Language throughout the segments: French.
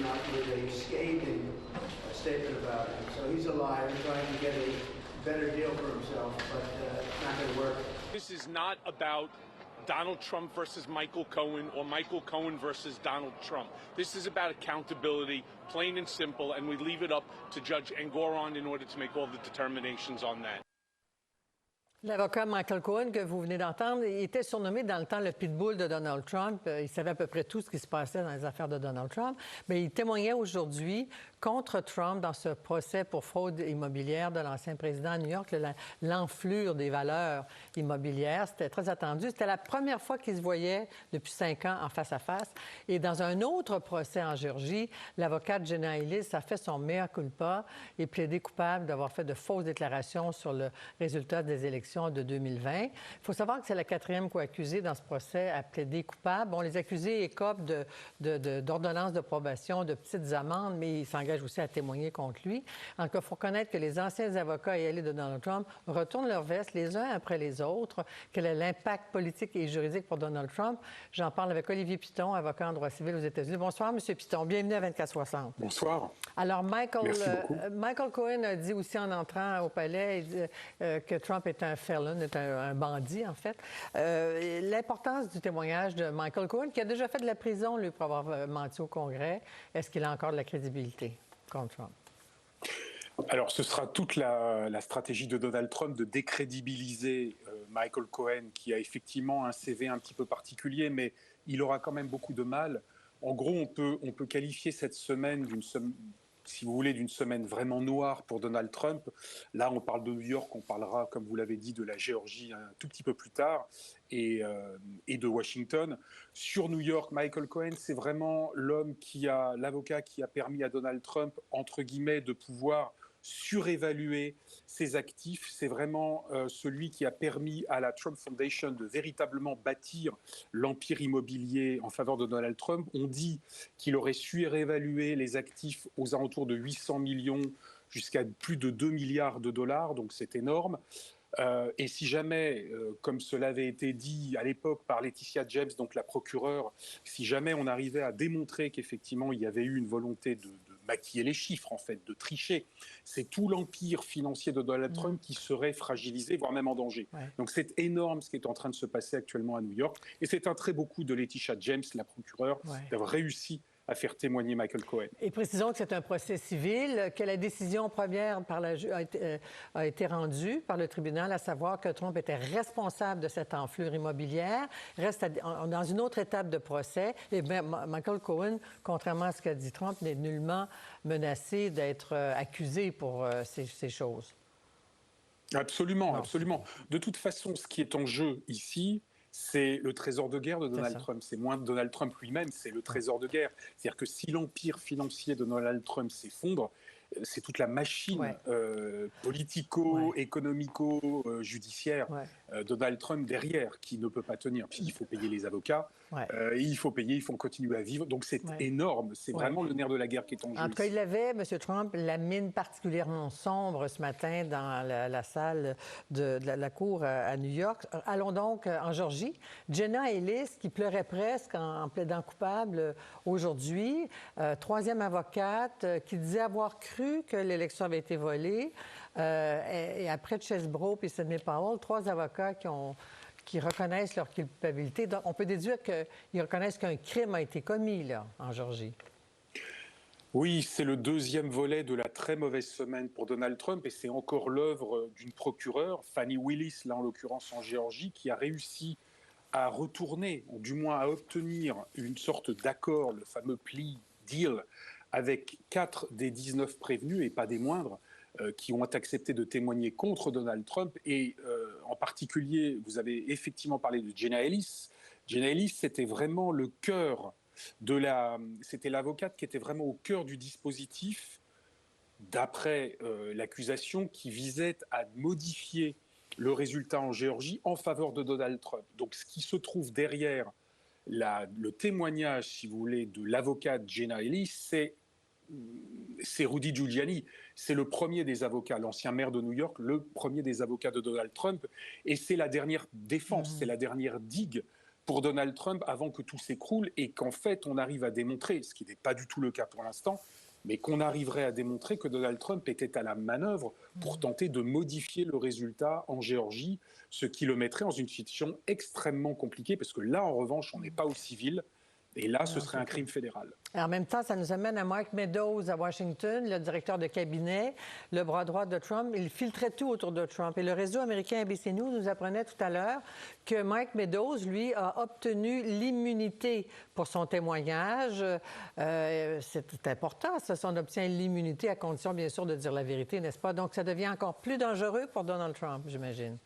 came out with a scathing statement about him. So he's a liar, trying to get a better deal for himself, but it's not going to work. This is not about Donald Trump versus Michael Cohen or Michael Cohen versus Donald Trump. This is about accountability, plain and simple, and we leave it up to Judge Engoron in order to make all the determinations on that. L'avocat Michael Cohen, que vous venez d'entendre, il était surnommé dans le temps le pitbull de Donald Trump. Il savait à peu près tout ce qui se passait dans les affaires de Donald Trump. Mais il témoignait aujourd'hui contre Trump dans ce procès pour fraude immobilière de l'ancien président à New York, l'enflure des valeurs immobilières. C'était très attendu. C'était la première fois qu'ils se voyaient depuis 5 ans en face à face. Et dans un autre procès en Géorgie, l'avocate Jenna Ellis a fait son mea culpa et plaidé coupable d'avoir fait de fausses déclarations sur le résultat des élections de 2020. Il faut savoir que c'est la 4e co-accusée dans ce procès à plaider coupable. Bon, les accusés écopent d'ordonnances de probation, de petites amendes, mais ils s'engagent aussi à témoigner contre lui. En tout cas, il faut reconnaître que les anciens avocats et alliés de Donald Trump retournent leur veste les uns après les autres. Quel est l'impact politique et juridique pour Donald Trump? J'en parle avec Olivier Piton, avocat en droit civil aux États-Unis. Bonsoir, M. Piton. Bienvenue à 24/60. Bonsoir. Alors, Michael Cohen a dit aussi en entrant au palais que Trump est un felon, est un bandit, en fait. L'importance du témoignage de Michael Cohen, qui a déjà fait de la prison, lui, pour avoir menti au Congrès, est-ce qu'il a encore de la crédibilité contre Trump? Alors, ce sera toute la stratégie de Donald Trump de décrédibiliser Michael Cohen, qui a effectivement un CV un petit peu particulier, mais il aura quand même beaucoup de mal. En gros, on peut qualifier cette semaine si vous voulez, d'une semaine vraiment noire pour Donald Trump. Là, on parle de New York, on parlera, comme vous l'avez dit, de la Géorgie un tout petit peu plus tard, et de Washington. Sur New York, Michael Cohen, c'est vraiment l'avocat qui a permis à Donald Trump, entre guillemets, de pouvoir surévaluer ses actifs. C'est vraiment celui qui a permis à la Trump Foundation de véritablement bâtir l'empire immobilier en faveur de Donald Trump. On dit qu'il aurait surévalué les actifs aux alentours de 800 millions jusqu'à plus de 2 milliards de dollars, donc c'est énorme. Et si jamais, comme cela avait été dit à l'époque par Laetitia James, donc la procureure, si jamais on arrivait à démontrer qu'effectivement il y avait eu une volonté de maquiller les chiffres, en fait, de tricher, c'est tout l'empire financier de Donald Trump qui serait fragilisé, voire même en danger. Ouais. Donc c'est énorme ce qui est en train de se passer actuellement à New York. Et c'est un très beau coup de Laetitia James, la procureure, d'avoir réussi à faire témoigner Michael Cohen. Et précisons que c'est un procès civil, que la décision première a été rendue par le tribunal, à savoir que Trump était responsable de cette enflure immobilière. Reste dans une autre étape de procès. Et bien, Michael Cohen, contrairement à ce qu'a dit Trump, n'est nullement menacé d'être accusé pour ces choses. Absolument, absolument. De toute façon, ce qui est en jeu ici, c'est le trésor de guerre de Donald Trump. C'est moins Donald Trump lui-même, c'est le trésor de guerre. C'est-à-dire que si l'empire financier de Donald Trump s'effondre, c'est toute la machine politico-économico-judiciaire de Donald Trump derrière qui ne peut pas tenir. Puis il faut payer les avocats, il faut continuer à vivre. Donc c'est énorme, c'est vraiment le nerf de la guerre qui est en jeu. En tout cas, il avait, M. Trump, la mine particulièrement sombre ce matin dans la salle de la cour à New York. Allons donc en Géorgie. Jenna Ellis, qui pleurait presque en plaidant coupable aujourd'hui, troisième avocate, qui disait avoir cru que l'élection avait été volée. Et après Chesbrough et Sidney Powell, 3 avocats qui reconnaissent leur culpabilité. Donc, on peut déduire qu'ils reconnaissent qu'un crime a été commis là, en Géorgie. Oui, c'est le deuxième volet de la très mauvaise semaine pour Donald Trump et c'est encore l'œuvre d'une procureure, Fannie Willis, là en l'occurrence en Géorgie, qui a réussi à retourner, ou du moins à obtenir une sorte d'accord, le fameux plea deal, avec 4 des 19 prévenus, et pas des moindres, qui ont accepté de témoigner contre Donald Trump. Et en particulier, vous avez effectivement parlé de Jenna Ellis. Jenna Ellis, c'était vraiment le cœur c'était l'avocate qui était vraiment au cœur du dispositif, d'après l'accusation, qui visait à modifier le résultat en Géorgie en faveur de Donald Trump. Donc ce qui se trouve derrière le témoignage, si vous voulez, de l'avocate Jenna Ellis, c'est Rudy Giuliani. C'est le premier des avocats, l'ancien maire de New York, le premier des avocats de Donald Trump. Et c'est la dernière défense, c'est la dernière digue pour Donald Trump avant que tout s'écroule et qu'en fait, on arrive à démontrer, ce qui n'est pas du tout le cas pour l'instant, mais qu'on arriverait à démontrer que Donald Trump était à la manœuvre pour tenter de modifier le résultat en Géorgie, ce qui le mettrait dans une situation extrêmement compliquée, parce que là, en revanche, on n'est pas au civil, et là, ce serait un crime fédéral. En même temps, ça nous amène à Mike Meadows à Washington, le directeur de cabinet, le bras droit de Trump. Il filtrait tout autour de Trump. Et le réseau américain ABC News nous apprenait tout à l'heure que Mike Meadows, lui, a obtenu l'immunité pour son témoignage. C'est important, ça, on obtient l'immunité à condition, bien sûr, de dire la vérité, n'est-ce pas? Donc, ça devient encore plus dangereux pour Donald Trump, j'imagine.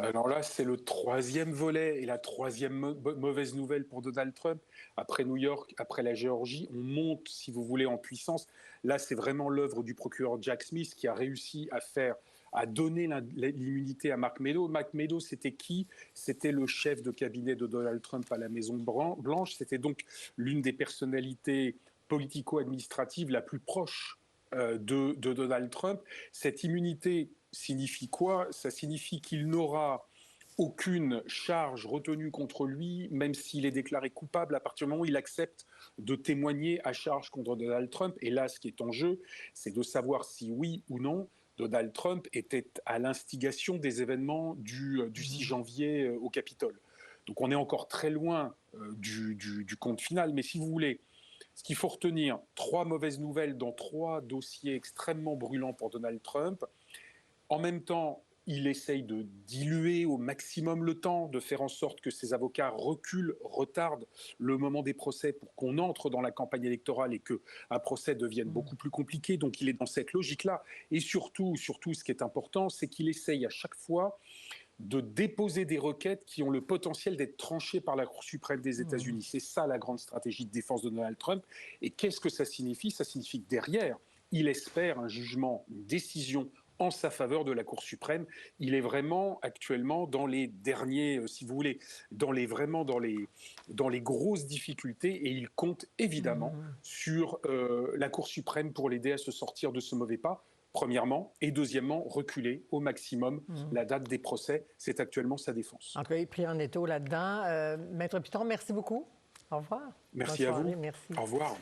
Alors là, c'est le troisième volet et la troisième mauvaise nouvelle pour Donald Trump. Après New York, après la Géorgie, on monte, si vous voulez, en puissance. Là, c'est vraiment l'œuvre du procureur Jack Smith qui a réussi à donner l'immunité à Mark Meadows. Mark Meadows, c'était qui? C'était le chef de cabinet de Donald Trump à la Maison-Blanche. C'était donc l'une des personnalités politico-administratives la plus proche de Donald Trump. Cette immunité signifie quoi? Ça signifie qu'il n'aura aucune charge retenue contre lui, même s'il est déclaré coupable, à partir du moment où il accepte de témoigner à charge contre Donald Trump. Et là, ce qui est en jeu, c'est de savoir si oui ou non Donald Trump était à l'instigation des événements du 6 janvier au Capitole. Donc on est encore très loin du compte final, mais si vous voulez, ce qu'il faut retenir, 3 mauvaises nouvelles dans 3 dossiers extrêmement brûlants pour Donald Trump. En même temps, il essaye de diluer au maximum le temps, de faire en sorte que ses avocats reculent, retardent le moment des procès pour qu'on entre dans la campagne électorale et qu'un procès devienne beaucoup plus compliqué. Donc il est dans cette logique-là. Et surtout, ce qui est important, c'est qu'il essaye à chaque fois de déposer des requêtes qui ont le potentiel d'être tranchées par la Cour suprême des États-Unis. C'est ça la grande stratégie de défense de Donald Trump. Et qu'est-ce que ça signifie? Ça signifie que derrière, il espère un jugement, une décision en sa faveur de la Cour suprême. Il est vraiment actuellement dans les derniers, si vous voulez, dans les grosses difficultés, et il compte évidemment sur la Cour suprême pour l'aider à se sortir de ce mauvais pas. Premièrement, et deuxièmement, reculer au maximum la date des procès. C'est actuellement sa défense. En tout cas, il est pris en étau là-dedans. Maître Piton, merci beaucoup. Au revoir. Merci à vous. Merci. Au revoir.